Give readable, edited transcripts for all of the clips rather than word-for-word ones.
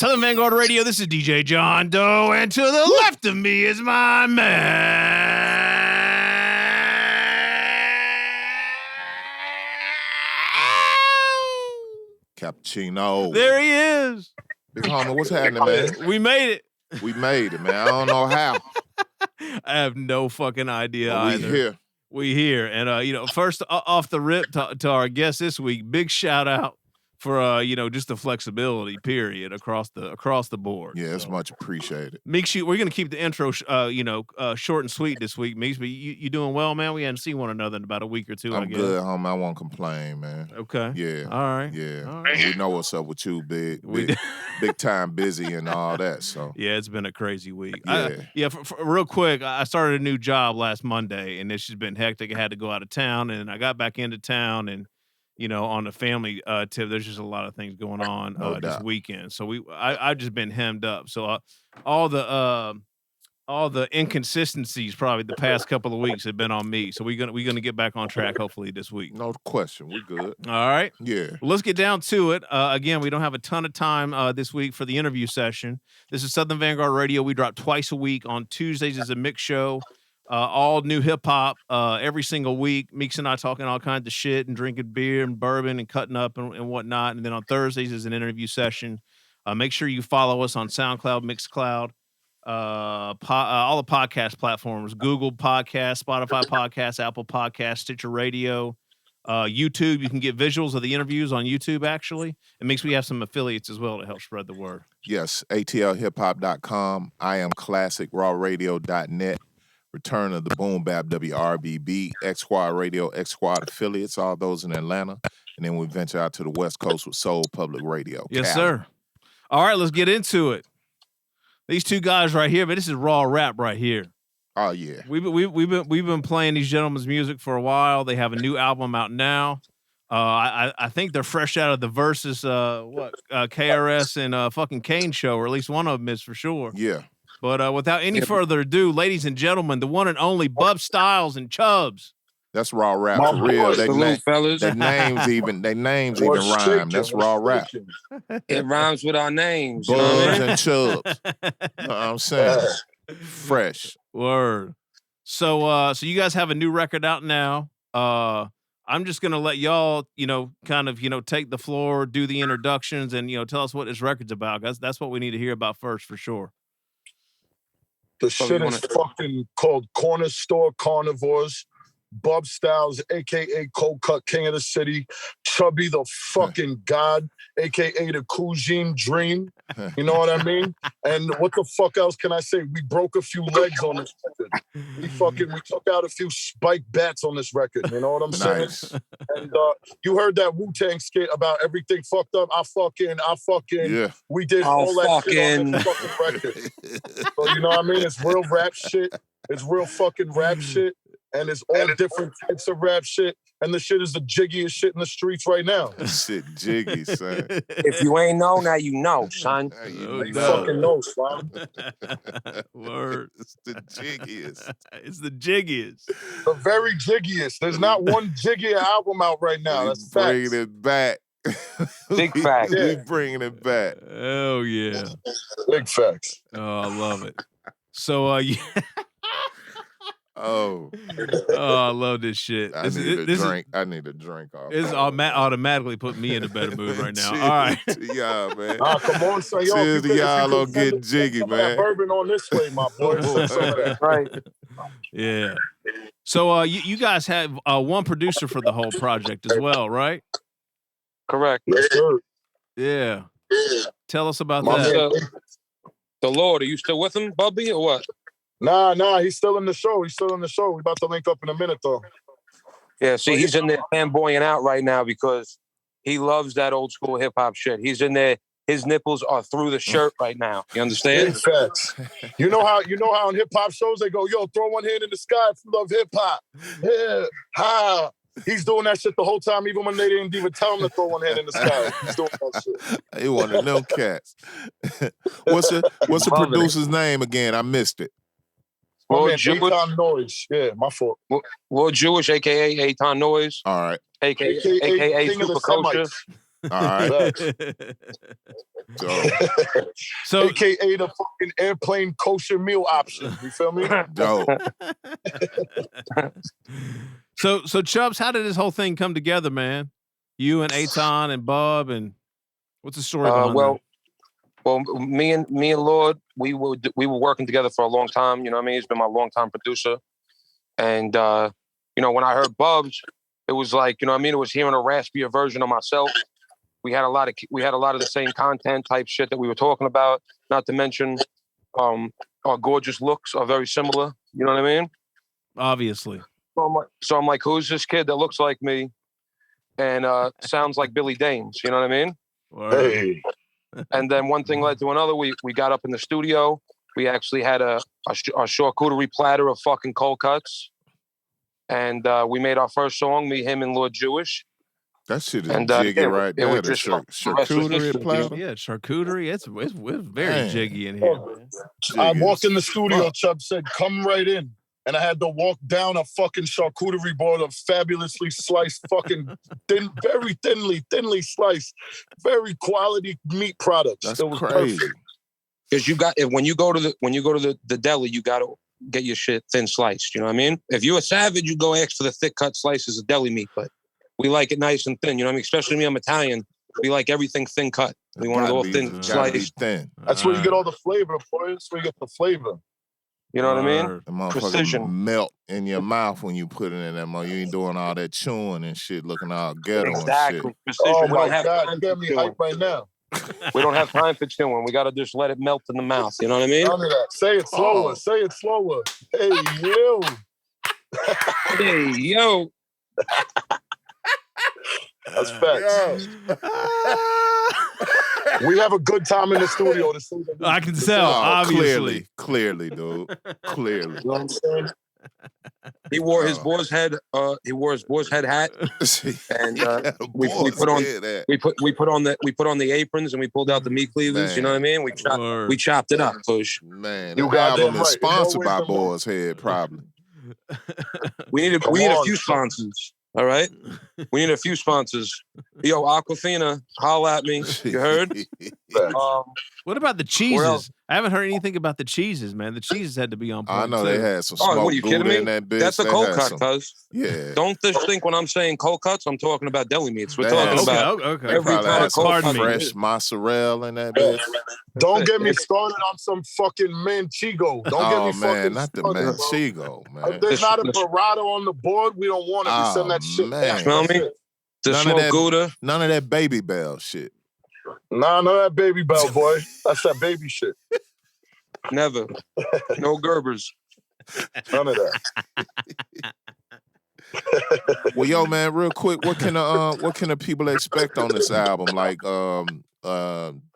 Southern Vangard Radio, this is DJ John Doe, and to the left of me is my man. Cappuccino. There he is. Big homie, what's happening, man? We made it. We made it, man. I don't know how. I have no fucking idea But either. we here. We here. And, first off the rip to our guest this week, big shout out for, just the flexibility, period, across the board. Yeah, it's much appreciated. Meeks, we're going to keep the intro, short and sweet this week. Meeks, but you doing well, man? We hadn't seen one another in about a week or two, I I'm guess. good, homie. I won't complain, man. Okay. Yeah. All right. Yeah. All right. We know what's up with you, big time busy and all that, so. Yeah, it's been a crazy week. Yeah. For real quick, I started a new job last Monday, and it's just been hectic. I had to go out of town, and I got back into town, and on the family tip, there's just a lot of things going on this weekend. So I've just been hemmed up. So all the inconsistencies probably the past couple of weeks have been on me. So we're gonna get back on track hopefully this week. No question, we're good. All right. Yeah. Well, let's get down to it. Again, we don't have a ton of time this week for the interview session. This is Southern Vangard Radio. We drop twice a week. On Tuesdays is a mix show. All new hip hop every single week. Meeks and I talking all kinds of shit and drinking beer and bourbon and cutting up and whatnot. And then on Thursdays is an interview session. Make sure you follow us on SoundCloud, Mixcloud, all the podcast platforms: Google Podcasts, Spotify Podcasts, Apple Podcasts, Stitcher Radio, YouTube. You can get visuals of the interviews on YouTube. Actually, it makes we have some affiliates as well to help spread the word. Yes, atlhiphop.com. I am classicrawradio.net. Return of the BoomBap, WRBB, X Squad Radio, X Squad affiliates, all those in Atlanta. And then we venture out to the West Coast with Soul Public Radio. Yes, sir. All right, let's get into it. These two guys right here, but this is raw rap right here. Oh, yeah. We've been playing these gentlemen's music for a while. They have a new album out now. I think they're fresh out of the Versus, KRS and fucking Kane show, or at least one of them is for sure. Yeah. But without any further ado, ladies and gentlemen, the one and only Bub Styles and Chubs. That's raw rap for real. Their names even rhyme. That's raw rap. It rhymes with our names. Bubs and Chubs. You know what I'm saying? Fresh. Word. So you guys have a new record out now. I'm just gonna let y'all, take the floor, do the introductions, and tell us what this record's about. That's what we need to hear about first, for sure. The shit is fucking called Corner Store Carnivores. Bub Styles, a.k.a. Cold Cut King of the City. Chubby the fucking God, a.k.a. the Cougine Dream. You know what I mean? And what the fuck else can I say? We broke a few legs on this record. We took out a few spike bats on this record. You know what I'm saying? Nice. And you heard that Wu-Tang skit about everything fucked up. Yeah. We did all that shit on this fucking record. So you know what I mean? It's real rap shit. It's real fucking rap shit. And it's all different types of rap shit. And the shit is the jiggiest shit in the streets right now. Shit jiggy, son. If you ain't know, now you know, son. You fucking know, son. Word. It's the jiggiest. It's the jiggiest. The very jiggiest. There's not one jiggier album out right now. That's bringing it back. Big facts. We bringing it back. Oh, yeah. Big facts. Oh, I love it. So, yeah. Oh, I love this shit. I need a drink off. It's automatically put me in a better mood right now. All right. Yeah, man. Come on, son. Cheers to y'all on getting jiggy, man. Bourbon on this way, my boy. Right. Yeah. So you guys have one producer for the whole project as well, right? Correct. Yes, sir. Yeah. Tell us about that. The Lord, are you still with him, Bubby, or what? Nah, he's still in the show. We about to link up in a minute, though. Yeah, see, he's in there fanboying out right now because he loves that old school hip hop shit. He's in there. His nipples are through the shirt right now. You understand? Big facts. You know how on hip hop shows they go, yo, throw one hand in the sky if you love hip hop. Yeah, ha. He's doing that shit the whole time, even when they didn't even tell him to throw one hand in the sky. He's doing that shit. He one of them cats. What's the producer's name again? I missed it. EITAN NOYZE. Yeah, my fault. Well, Jewish, a.k.a. EITAN NOYZE. All right. A.k.a. Super Culture. All right. Dope. So, AKA the fucking airplane kosher meal option. You feel me? Dope. so Chubs, how did this whole thing come together, man? You and EITAN and Bub, and what's the story behind that? Well, me and Lord, we were working together for a long time. You know what I mean? He's been my longtime producer, and you know, when I heard Bubs, it was like, you know what I mean? It was hearing a raspier version of myself. We had a lot of the same content type shit that we were talking about. Not to mention, our gorgeous looks are very similar. You know what I mean? Obviously. So I'm like, who's this kid that looks like me and sounds like Billy Dames? You know what I mean? Hey. And then one thing led to another. We got up in the studio. We actually had a charcuterie platter of fucking cold cuts. And we made our first song, me, him, and Lord Jewish. That shit is jiggy right there. The charcuterie platter. Yeah, charcuterie. It's very jiggy in here, man. I walked in the studio, Chubb said, come right in. And I had to walk down a fucking charcuterie board of fabulously sliced fucking very thinly sliced, very quality meat products. That's it was crazy. Because when you go to the deli, you gotta get your shit thin sliced. You know what I mean? If you're a savage, you go ask for the thick cut slices of deli meat, but we like it nice and thin. You know what I mean? Especially me, I'm Italian. We like everything thin cut. We want it all thin sliced. Thin. That's where you get all the flavor, boy. That's where you get the flavor. You know what I mean? The motherfucker Precision. melt in your mouth when you put it in that mother. You ain't doing all that chewing and shit, looking all ghetto Exactly. and shit. Precision. Oh we don't my have God, time you got me hyped right now. We don't have time for chewing. We gotta just let it melt in the mouth. You know what I mean? None of that. Say it slower. Say it slower. Hey, you. Hey, yo. That's facts. We have a good time in the studio. I can tell, obviously. Clearly, dude. Clearly. You know what I'm saying? He wore his boar's head. He wore his boar's head hat, and we put on the aprons and we pulled out the meat cleavers. You know what I mean? We chopped it up, push. Man, you the album right. is sponsored by Boar's Head, probably. We need a few sponsors. All right, we need a few sponsors. Yo, Aquafina, holla at me. You heard? What about the cheeses? I haven't heard anything about the cheeses, man. The cheeses had to be on point. I know too. They had some smoked Gouda in that bitch. That's a cold cut, cuz. Yeah. Don't just think when I'm saying cold cuts, I'm talking about deli meats. We're talking about every kind of cold cut. Fresh mozzarella in that bitch. Don't get me started on some fucking manchego. Don't get me fucking not the manchego, man. If there's not a burrito on the board, we don't want it. We send that shit back. Smell me? The smoked Gouda. None of that Baby Bell shit. Nah, none of that Baby Bell, boy. That's that baby shit. Never. No Gerbers. None of that. Well, yo, man, real quick, what can the people expect on this album? Like,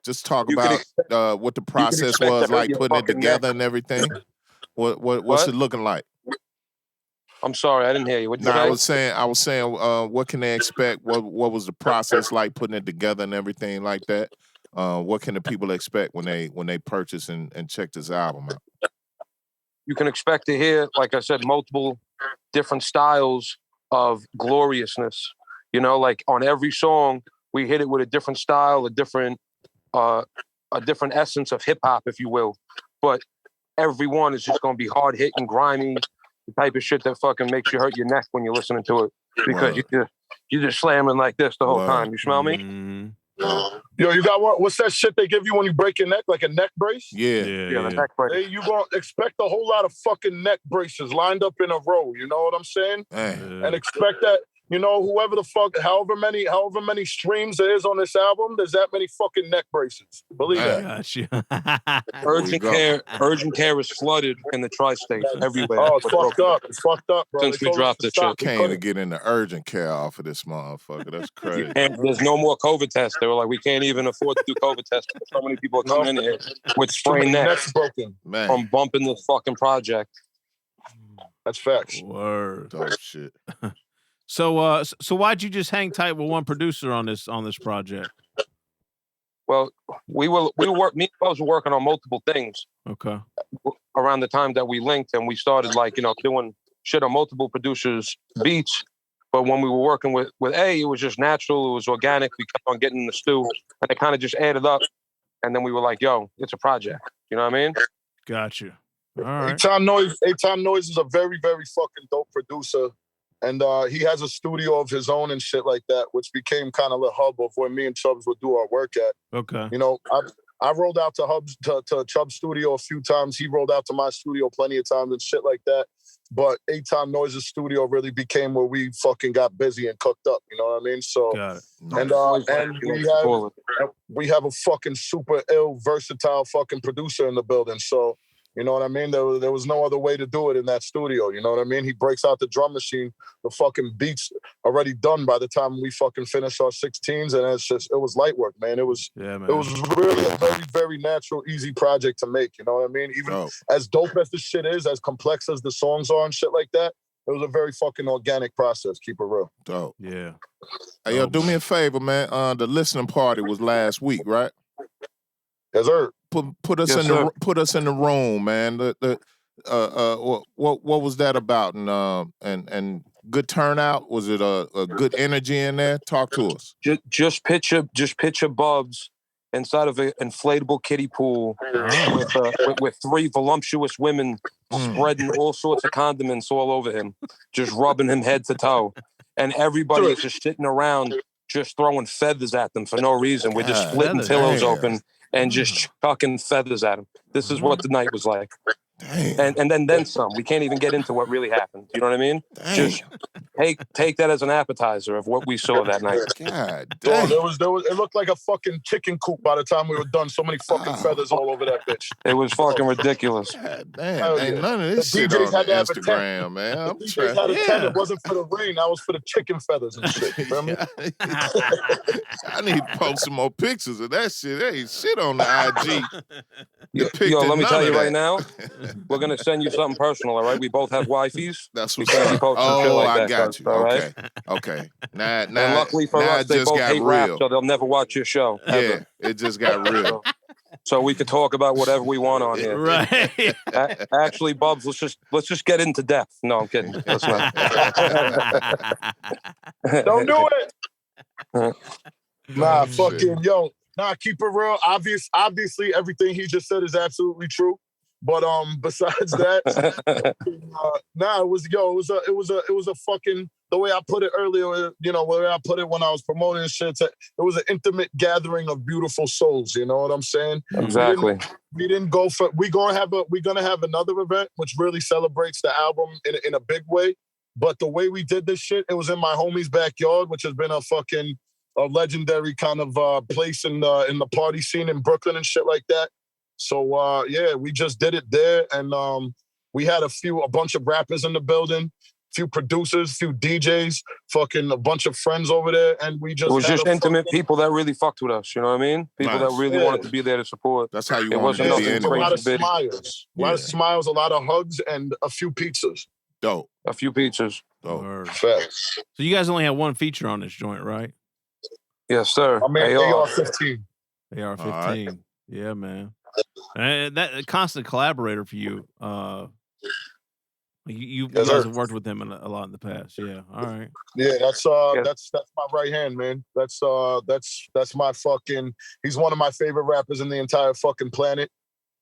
just talk about what the process was like, putting it together and everything. What's it looking like? I'm sorry, I didn't hear you. I was saying, what can they expect? What was the process like, putting it together and everything like that? What can the people expect when they purchase and check this album out? You can expect to hear, like I said, multiple different styles of gloriousness. You know, like on every song, we hit it with a different style, a different essence of hip hop, if you will. But every one is just going to be hard hitting, grimy, the type of shit that fucking makes you hurt your neck when you're listening to it, because you're just slamming like this the whole time. You smell me? Mm-hmm. Yo, you got what's that shit they give you when you break your neck, like a neck brace? Yeah, the neck brace. Hey, you gonna expect a whole lot of fucking neck braces lined up in a row. You know what I'm saying? And expect that. You know, whoever the fuck, however many streams there is on this album, there's that many fucking neck braces. Believe that. Gotcha. Urgent care is flooded in the tri-state everywhere. Oh, it's fucked up. It's fucked up, bro. Since we dropped the shit. Can't even get into urgent care off of this motherfucker. That's crazy. There's no more COVID tests. They were like, we can't even afford to do COVID tests. So many people are coming in here with sprained necks broken from bumping the fucking project. That's facts. Word. Dope shit. So why'd you just hang tight with one producer on this project? Well, me and Bubs were working on multiple things. Okay. Around the time that we linked, and we started doing shit on multiple producers' beats. But when we were working with A, it was just natural, it was organic. We kept on getting in the stew, and it kind of just added up and then we were like, yo, it's a project. You know what I mean? Gotcha. All right. EITAN Noyze is a very, very fucking dope producer. And he has a studio of his own and shit like that, which became kind of the hub of where me and Chubs would do our work at. Okay. You know, I rolled out to Chubb's studio a few times. He rolled out to my studio plenty of times and shit like that. But EITAN Noyze's studio really became where we fucking got busy and cooked up. You know what I mean? So, got it. And we have a fucking super ill, versatile fucking producer in the building. So, you know what I mean? There was no other way to do it in that studio. You know what I mean? He breaks out the drum machine, the fucking beats already done by the time we fucking finish our 16s, and it was light work, man. It was really a very, very natural, easy project to make. You know what I mean? Even as dope as the shit is, as complex as the songs are and shit like that, it was a very fucking organic process. Keep it real. Dope. Yeah. Hey, yo, do me a favor, man. The listening party was last week, right? Yes, sir. Put us in the room, man. What was that about? And good turnout. Was it a good energy in there? Talk to us. Just picture Bubs inside of an inflatable kiddie pool with three voluptuous women spreading all sorts of condiments all over him, just rubbing him head to toe, and everybody is just sitting around, just throwing feathers at them for no reason. We're just splitting pillows open and just chucking feathers at him. This is what the night was like. And then some. We can't even get into what really happened. You know what I mean? Damn. Just take that as an appetizer of what we saw that night. God damn. damn. It looked like a fucking chicken coop by the time we were done. So many fucking feathers all over that bitch. It was fucking ridiculous. God damn. Ain't none of this shit DJs on had to have a Instagram, man. The DJs had a tent. It wasn't for the rain. That was for the chicken feathers and shit. You feel me? I need to post some more pictures of that shit. There ain't shit on the IG. Yo, let me tell you right now, we're going to send you something personal, all right? We both have wifeys. That's what's up. I got you. Okay. Okay. Now, and luckily for us, they both hate rap, so they'll never watch your show. Ever. Yeah, it just got real. So we could talk about whatever we want on here. Right. Actually, Bubs, let's just get into depth. No, I'm kidding. Let's not. Don't do it. Nah, fucking yo. Nah, keep it real. Obviously, everything he just said is absolutely true. But besides that, it was a fucking, the way I put it earlier, you know, where I put it when I was promoting shit. It was an intimate gathering of beautiful souls. You know what I'm saying? Exactly. We didn't go for. We're gonna have another event which really celebrates the album in a big way. But the way we did this shit, it was in my homie's backyard, which has been a legendary kind of place in the party scene in Brooklyn and shit like that. So we just did it there, and we had a bunch of rappers in the building, few producers, few DJs, fucking a bunch of friends over there, and we just. It was just intimate people that really fucked with us. You know what I mean? People that really wanted to be there to support. That's how you it want to be. A lot of smiles, a lot of smiles, a lot of hugs, and a few pizzas. Dope. A few pizzas. Dope. Facts. So you guys only have one feature on this joint, right? Yes, sir. I mean, AR-15. AR-15. Right. Yeah, man. And that constant collaborator for you. You guys have worked with him a lot in the past. Yeah. All right. Yeah, that's my right hand, man. That's my fucking. He's one of my favorite rappers in the entire fucking planet.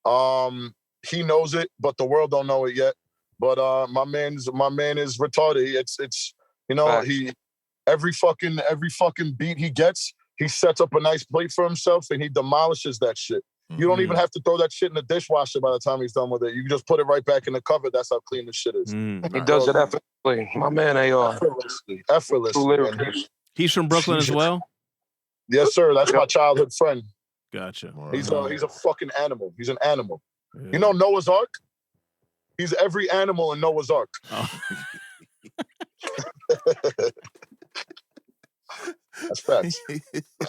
He knows it, but the world don't know it yet. But my man is retarded. It's you know, he every fucking beat he gets, he sets up a nice plate for himself and he demolishes that shit. You don't even have to throw that shit in the dishwasher by the time he's done with it. You just put it right back in the cover. That's how clean the shit is. He does it effortlessly. My man, AR. Effortlessly. He's from Brooklyn as well? Yes, sir. That's my childhood friend. Gotcha. He's a fucking animal. He's an animal. Yeah. You know Noah's Ark? He's every animal in Noah's Ark. Oh. That's facts.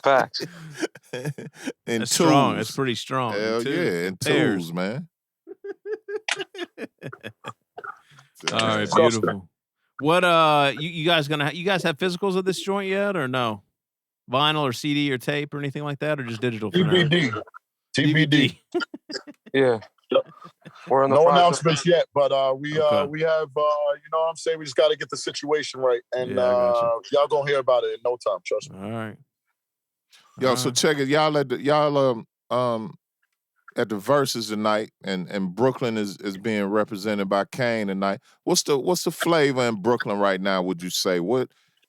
Facts. And that's strong. It's pretty strong. Hell yeah. And tools, man. All right, beautiful. What you guys have physicals of this joint yet or no? Vinyl or CD or tape or anything like that, or just digital? TBD. Yeah. We're in the announcements yet, but we have you know what I'm saying, we just got to get the situation right, and y'all gonna hear about it in no time. Trust me. All right. Yo, so check it. Y'all at the Versus tonight, and Brooklyn is being represented by Kane tonight. What's the flavor in Brooklyn right now? Would you say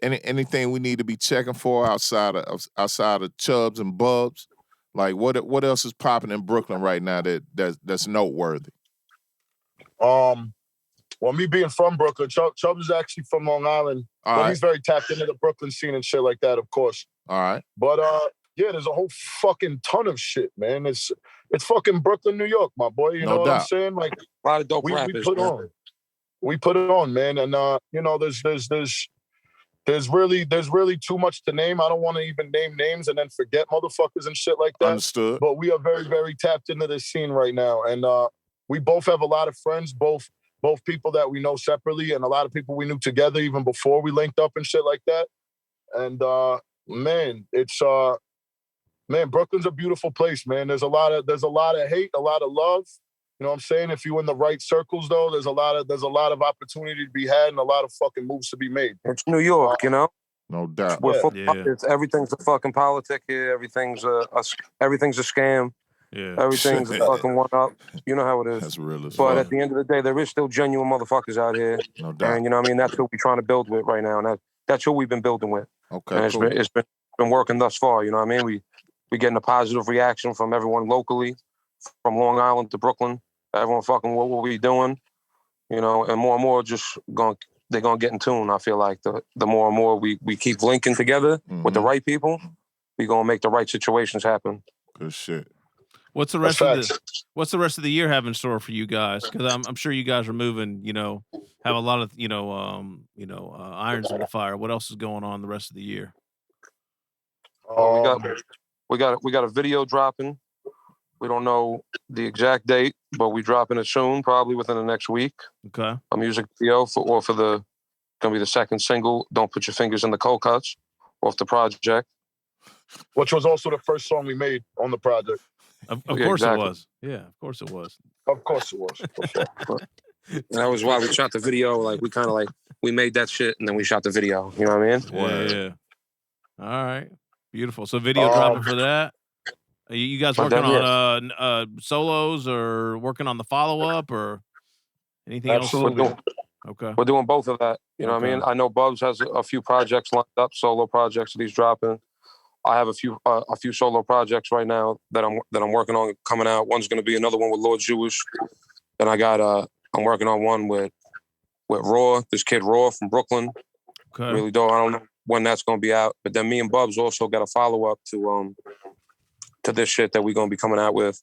anything we need to be checking for outside of Chubs and Bubs? Like what else is popping in Brooklyn right now that's noteworthy? Well, me being from Brooklyn, Chubbs is actually from Long Island. But he's very tapped into the Brooklyn scene and shit like that, of course. All right. But yeah, there's a whole fucking ton of shit, man. It's fucking Brooklyn, New York, my boy. You know what I'm saying? Like a lot of dope rappers. We put it on, man. And you know, there's really too much to name. I don't want to even name names and then forget motherfuckers and shit like that. Understood. But we are very, very tapped into this scene right now. And we both have a lot of friends, both people that we know separately and a lot of people we knew together even before we linked up and shit like that. And man, it's Brooklyn's a beautiful place, man. There's a lot of hate, a lot of love. You know what I'm saying? If you're in the right circles, though, there's a lot of opportunity to be had and a lot of fucking moves to be made. It's New York, you know. No doubt. Everything's a fucking politic here. Everything's a scam. Yeah. Everything's a fucking one-up. You know how it is. That's real as But at the end of the day, there is still genuine motherfuckers out here. No doubt. And you know what I mean? That's who we're trying to build with right now. And that's who we've been building with. Okay, and cool. it's been working thus far. You know what I mean? We getting a positive reaction from everyone locally, from Long Island to Brooklyn. Everyone fucking what we doing, you know, and more just they're gonna get in tune. I feel like the more and more we keep linking together with the right people, we gonna make the right situations happen. Good shit. What's the rest of the year have in store for you guys? Because I'm sure you guys are moving. You know, have a lot of irons in the fire. What else is going on the rest of the year? We got a video dropping. We don't know the exact date, but we dropping it soon, probably within the next week. Okay. A music video gonna be the second single. Don't Put Your Fingers in the Cold Cuts off the project, which was also the first song we made on the project. Of course exactly. It was. Yeah, of course it was. Of course it was. And that was why we shot the video. Like we made that shit and then we shot the video. You know what I mean? Yeah. All right. Beautiful. So video dropping for that. Are you guys working on solos or working on the follow-up or anything else? Okay. We're doing both of that. You know what I mean? I know Bubs has a few projects lined up, solo projects that he's dropping. I have a few solo projects right now that I'm working on coming out. One's going to be another one with Lord Jewish. And I'm working on one with Raw, this kid Raw from Brooklyn. Okay. Really dope. I don't know when that's going to be out. But then me and Bubs also got a follow-up to this shit that we're going to be coming out with,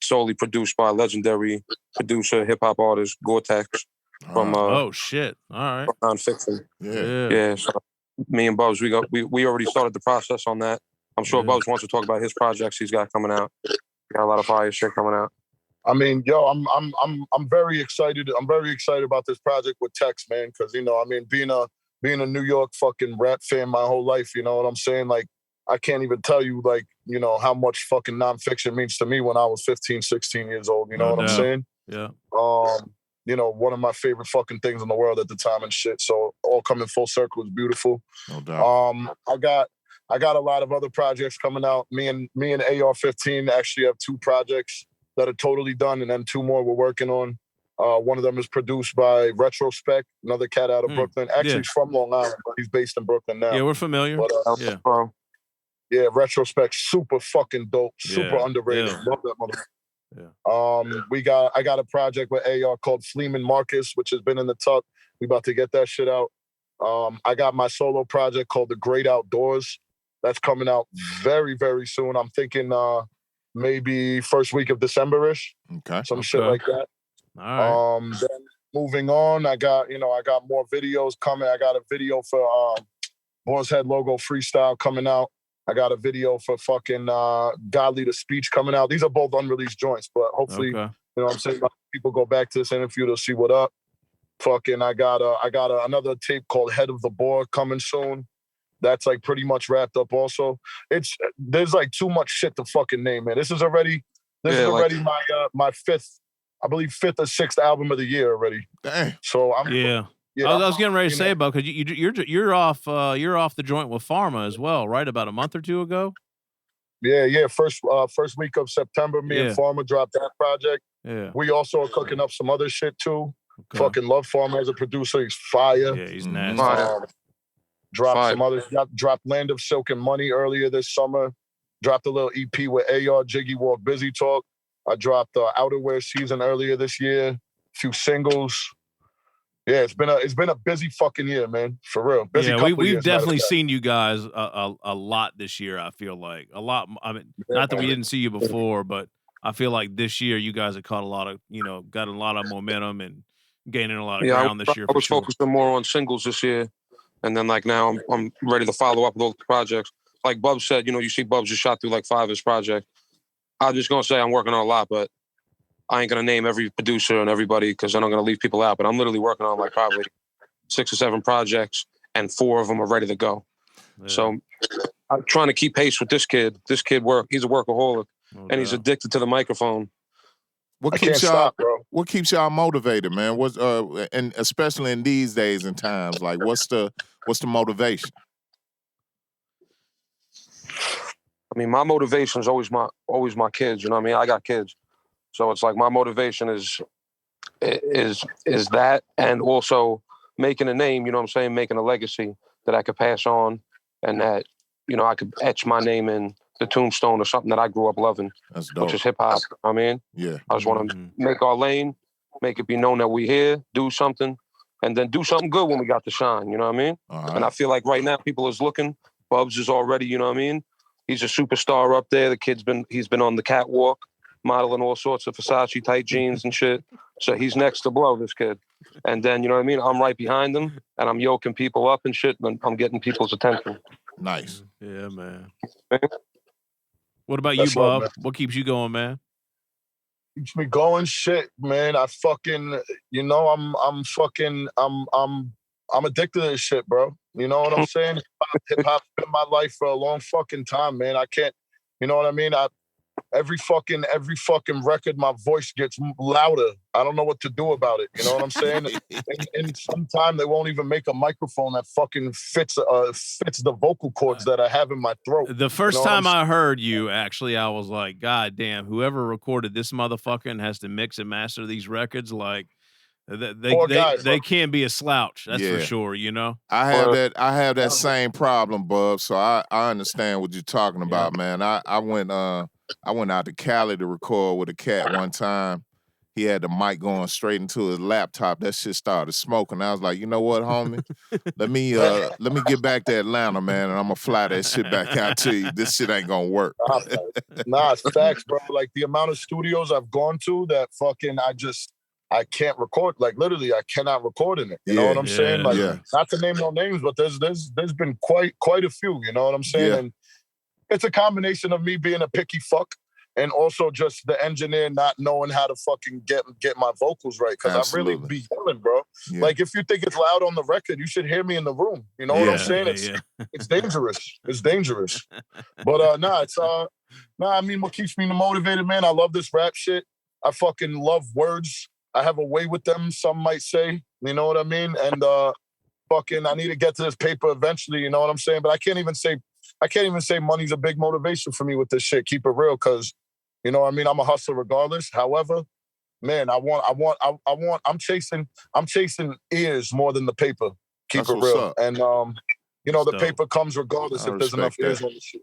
solely produced by legendary producer, hip-hop artist, GORETEX from... oh, shit. All right. Non-PHIXION. Yeah. So me and Bubs, we already started the process on that. I'm sure Bubs wants to talk about his projects he's got coming out. Got a lot of fire shit coming out. I mean, yo, I'm very excited. I'm very excited about this project with Tex, man, because, you know, I mean, being a New York fucking rap fan my whole life, you know what I'm saying? Like, I can't even tell you, like, you know, how much fucking non-fiction means to me when I was 15, 16 years old. You know what I'm saying? Yeah. You know, one of my favorite fucking things in the world at the time and shit. So all coming full circle is beautiful. No doubt. I got a lot of other projects coming out. Me and AR-15 actually have 2 projects that are totally done, and then 2 more we're working on. One of them is produced by Retrospect, another cat out of Brooklyn. Actually, he's from Long Island, but he's based in Brooklyn now. Yeah, we're familiar. But, yeah, Retrospect, super fucking dope, super underrated. Love that motherfucker. Yeah. I got a project with AR called Fleeman Marcus, which has been in the tuck. We about to get that shit out. I got my solo project called The Great Outdoors. That's coming out very, very soon. I'm thinking maybe first week of December-ish. Okay. Some shit like that. All right. Then moving on, I got more videos coming. I got a video for Boar's Head Logo Freestyle coming out. I got a video for fucking Godly the Speech coming out. These are both unreleased joints, but hopefully, you know what I'm saying, people go back to this interview to see what up. Fucking, I got another tape called Head of the Board coming soon. That's like pretty much wrapped up also. There's like too much shit to fucking name, man. This is already my fifth or 6th album of the year already. Dang. So I'm I was getting ready to say about because you're off the joint with Pharma as well, right? About a month or 2 ago. First week of September, me and Farmer dropped that project. Yeah. We also are cooking up some other shit too. Okay. Fucking love Farmer as a producer. He's fire. Yeah, he's nasty. Dropped Land of Silk and Money earlier this summer. Dropped a little EP with AR, Jiggy Walk, Busy Talk. I dropped Outerwear Season earlier this year. A few singles. Yeah, it's been a busy fucking year, man. For real. Busy we've definitely seen you guys a lot this year. I feel like a lot. I mean, not that we didn't see you before, but I feel like this year you guys have caught a lot of, got a lot of momentum and gaining a lot of ground this year. I was focusing more on singles this year, and then like now I'm ready to follow up with those projects. Like Bub said, you see Bub just shot through like 5 of his projects. I'm just gonna say I'm working on a lot, but I ain't gonna name every producer and everybody because then I'm gonna leave people out. But I'm literally working on like probably 6 or 7 projects, and 4 of them are ready to go. Yeah. So I'm trying to keep pace with this kid. This kid he's a workaholic, and he's addicted to the microphone. What keeps y'all motivated, man? And especially in these days and times, like what's the motivation? I mean, my motivation is always my kids. You know what I mean? I got kids. So it's like my motivation is that, and also making a name, you know what I'm saying, making a legacy that I could pass on, and that, I could etch my name in the tombstone or something that I grew up loving. That's dope. Which is hip hop. I mean, yeah. I just want to make our lane, make it be known that we here, do something, and then do something good when we got to shine. You know what I mean? And I feel like right now people is looking. Bubs is already, you know what I mean? He's a superstar up there. He's been on the catwalk, modeling all sorts of Versace tight jeans and shit. So he's next to blow, this kid. And then, you know what I mean? I'm right behind him, and I'm yoking people up and shit, and I'm getting people's attention. Nice. Yeah, man. What about you, Bub? What keeps you going, man? Keeps me going, shit, man. I fucking, I'm addicted to this shit, bro. You know what I'm saying? Hip-hop's been my life for a long fucking time, man. I can't, you know what I mean? Every fucking record, my voice gets louder. I don't know what to do about it. You know what I'm saying? and sometimes they won't even make a microphone that fucking fits the vocal cords that I have in my throat. The first time I heard you, actually, I was like, God damn, whoever recorded this motherfucker and has to mix and master these records, like, they can't be a slouch. That's for sure. I have that same problem, Bub. So I understand what you're talking about, man. I went out to Cali to record with a cat one time. He had the mic going straight into his laptop. That shit started smoking. I was like, you know what, homie? let me get back to Atlanta, man, and I'm gonna fly that shit back out to you. This shit ain't gonna work. Nah, it's facts, bro. Like the amount of studios I've gone to that fucking I can't record. Like literally, I cannot record in it. You know what I'm saying? Like, not to name no names, but there's been quite a few. You know what I'm saying? Yeah. And it's a combination of me being a picky fuck and also just the engineer not knowing how to fucking get my vocals right. Because I really be yelling, bro. Yeah. Like if you think it's loud on the record, you should hear me in the room. You know what I'm saying? It's dangerous. It's dangerous. But I mean, what keeps me motivated, man? I love this rap shit. I fucking love words. I have a way with them, some might say. You know what I mean? And I need to get to this paper eventually, you know what I'm saying? But I can't even say money's a big motivation for me with this shit. Keep it real, because, you know what I mean? I'm a hustler regardless. However, man, I'm chasing ears more than the paper. Keep it real. Up. And the paper comes regardless if there's enough ears on the shit.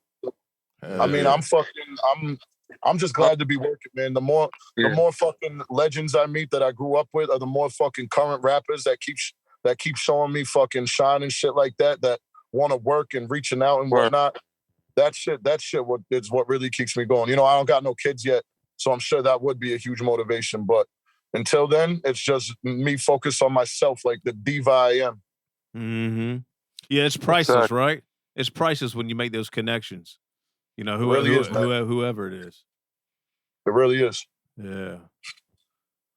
I mean, I'm just glad to be working, man. The more fucking legends I meet that I grew up with, are the more fucking current rappers that keep showing me fucking shine and shit like that want to work and reaching out and whatnot. That shit is what really keeps me going. I don't got no kids yet, so I'm sure that would be a huge motivation. But until then, it's just me focused on myself, like the diva I am. Mm-hmm. Yeah, it's priceless, right? It's priceless when you make those connections. Whoever it is. It really is. Yeah.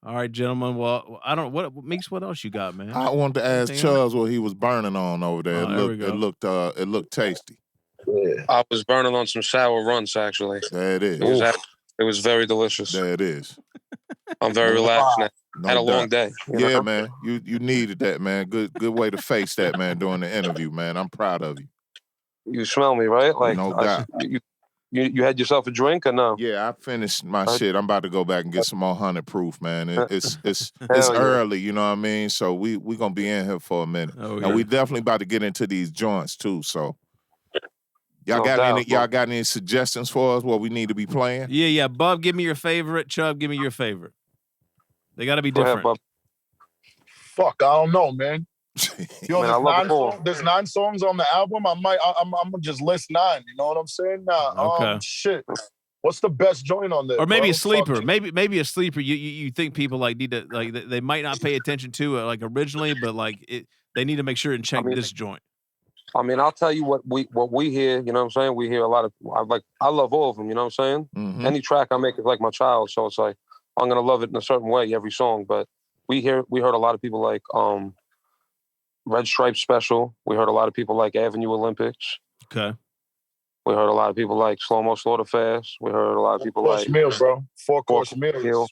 All right, gentlemen. Well, what else you got, man? I wanted to ask Chubs what he was burning on over there. It looked tasty. Yeah. I was burning on some sour runts, actually. There it is. It was very delicious. There it is. I'm very relaxed now. Had a long day. You know? Man. You needed that, man. Good way to face that, man, during the interview, man. I'm proud of you. You smell me, right? Like no doubt. You had yourself a drink or no? Yeah, I finished my shit. I'm about to go back and get some more 100 proof, man. It's Hell yeah. early, you know what I mean? So we gonna be in here for a minute. Oh, And yeah. we definitely about to get into these joints too. So y'all No got doubt, any y'all got any suggestions for us what we need to be playing? Yeah. Bub, give me your favorite. Chub, give me your favorite. They got to be Go ahead, different. Bub. Fuck, I don't know, man. Yo, Man, I love it all. there's 9 songs on the album. I'm gonna just list 9. You know what I'm saying? Okay. Shit. What's the best joint on there? Or maybe bro? a sleeper. Fuck. Maybe a sleeper. You think people like need to like they might not pay attention to it like originally, but like they need to make sure and check this joint. I mean, I'll tell you what we hear. You know what I'm saying? We hear a lot of. I love all of them. You know what I'm saying? Mm-hmm. Any track I make is like my child, so it's like I'm gonna love it in a certain way every song. But we heard a lot of people like Red Stripe Special. We heard a lot of people like Avenue Olympics. Okay. We heard a lot of people like Slow Mo Slaughter Fast. We heard a lot of people like meal, bro. 4-course meal.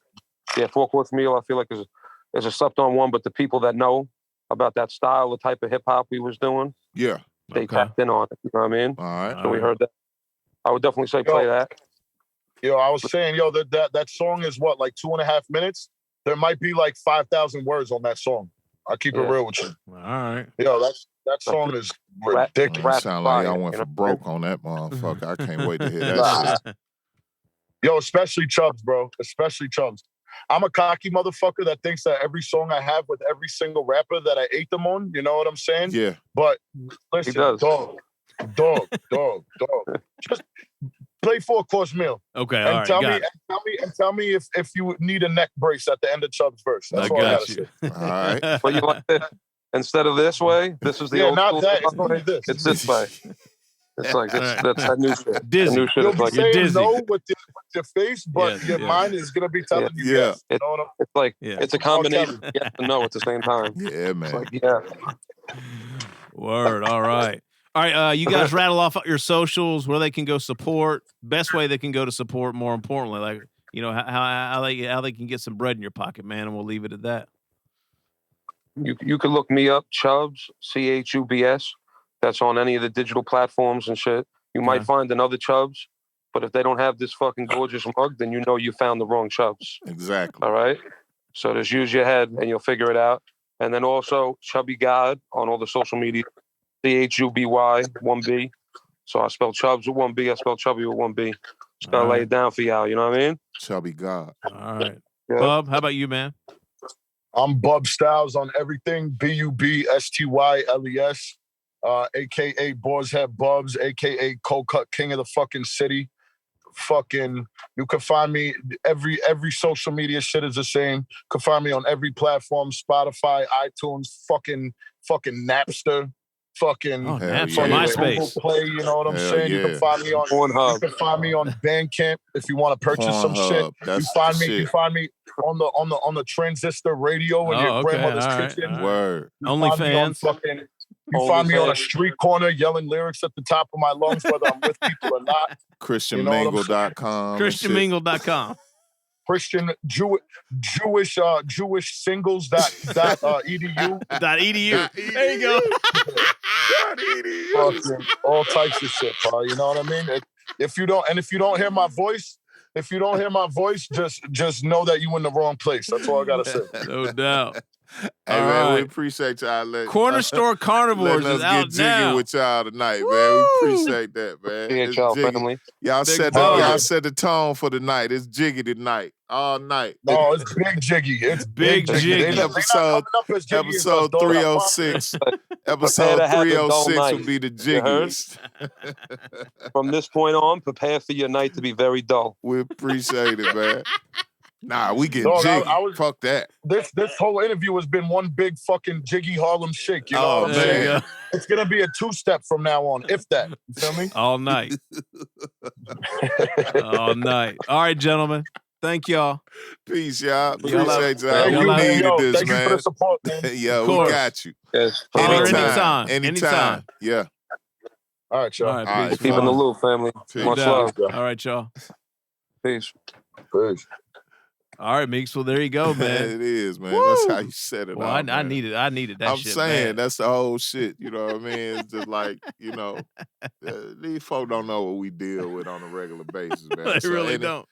Yeah, 4-course meal. I feel like is a slept on one, but the people that know about that style, the type of hip hop we was doing, Yeah. they tapped in on it. You know what I mean? All right. So we heard that. I would definitely say play that. Yo, I was saying, that song is what, like 2.5 minutes? There might be like 5,000 words on that song. I keep it real with you. All right. Yo, that song is ridiculous. Sound like I went for broke on that motherfucker. I can't wait to hear that shit. Yo, especially Chubs, bro. Especially Chubs. I'm a cocky motherfucker that thinks that every song I have with every single rapper that I ate them on, you know what I'm saying? Yeah. But listen, dog. Just play 4-course meal. Okay, and all right. Tell me if you need a neck brace at the end of Chubb's verse. That's all I gotta say. All right. But you like this? Instead of this way, this is the old not school that. way. It's this way. It's like that's that new shit. Disney. The new shit You'll is be like saying dizzy. no with your face, but your mind is gonna be telling you yes. You know what It's like it's a combination of yes and no at the same time. Yeah, man. It's like, Word. All right. All right. You guys rattle off your socials where they can go support. Best way they can go to support. More importantly, like how they can get some bread in your pocket, man. And we'll leave it at that. You can look me up, Chubs, CHUBS. That's on any of the digital platforms and shit. You might find another Chubs, but if they don't have this fucking gorgeous mug, then you know you found the wrong Chubs. Exactly. All right? So just use your head and you'll figure it out. And then also Chubby God on all the social media, CHUBY, 1B. So I spell Chubs with 1B, I spell Chubby with 1B. Just gotta lay it down for y'all, you know what I mean? Chubby God. All right. Yeah. Bub, how about you, man? I'm Bub Styles on everything. BUBSTYLES. AKA Boar's Head Bubs, AKA Cold Cut King of the fucking city. Fucking, you can find me every social media shit is the same. You can find me on every platform: Spotify, iTunes, fucking Napster, fucking MySpace. Google Play. You know what I'm saying? Yeah. You can find me on Pornhub. You can find me on Bandcamp if you want to purchase some shit. That's You find me on the transistor radio in your grandmother's kitchen. Word. OnlyFans. You find me on a street corner yelling lyrics at the top of my lungs, whether I'm with people or not. ChristianMingle.com. ChristianMingle.com. Christian Jewish singles .edu. .edu. There you go. All types of shit, bro. You know what I mean? If you don't hear my voice, just know that you in the wrong place. That's all I gotta say. No doubt. Hey, all man, right. we appreciate y'all. Corner Store Carnivores is out get now. jiggy with y'all tonight, man. We appreciate that, man. Family. Y'all set the tone for the night. It's jiggy tonight, all night. No, it's big jiggy. It's big jiggy. Episode 306. Episode 306 will be the jiggiest. From this point on, prepare for your night to be very dull. We appreciate it, man. Nah, we get jiggy. Fuck that. This whole interview has been one big fucking jiggy Harlem shake. You know what I'm saying? It's gonna be a 2-step from now on, if that. You feel me? All night. All night. All right, gentlemen. Thank y'all. Peace, y'all. Appreciate y'all. We needed this, thank man. You for the support, man. Yeah, we got you. Yes. Anytime. Yeah. All right, y'all. All right, peace. Keep in the loop, family. Peace. Much love. All right, y'all. Peace. Peace. All right, Meeks. Well, there you go, man. It is, man. Woo! That's how you set it Well, out, I man. needed that I'm shit. saying bad. that's the whole shit. You know what I mean? It's just like, you know, these folk don't know what we deal with on a regular basis, man. They really don't.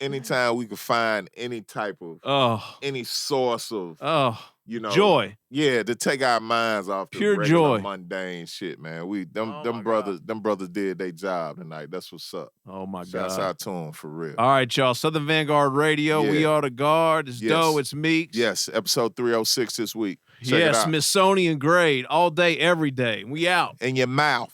Anytime we can find any type of any source of you know, joy. Yeah, to take our minds off the Pure regular joy. mundane shit, man. Them God. brothers did their job tonight. That's what's up. Oh my God. Shouts out to them for real. All right, y'all. Southern Vanguard Radio. Yeah. We are the guard. It's Yes. Doe. It's Meeks. Yes, episode 306 this week. Check it Yes, out. Smithsonian grade. All day, every day. We out. In your mouth.